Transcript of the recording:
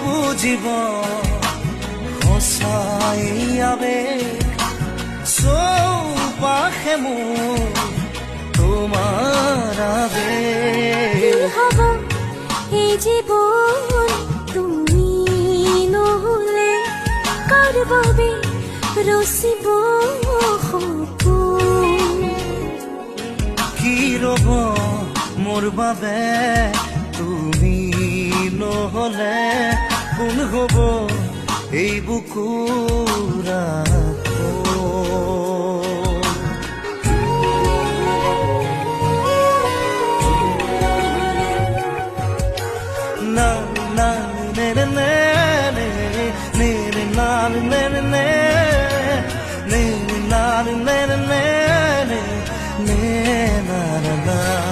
বুঝিব সঁচাই আবেগ চৌপাশে মোৰ তোমাৰ আবেগ হব এই জীবন তুমি নহলে কার বাবে রচিব সপোন কি ৰব মোৰ বাবে তুমি নহলে কোন হব এই বুকুৰ na na na na na na na na na na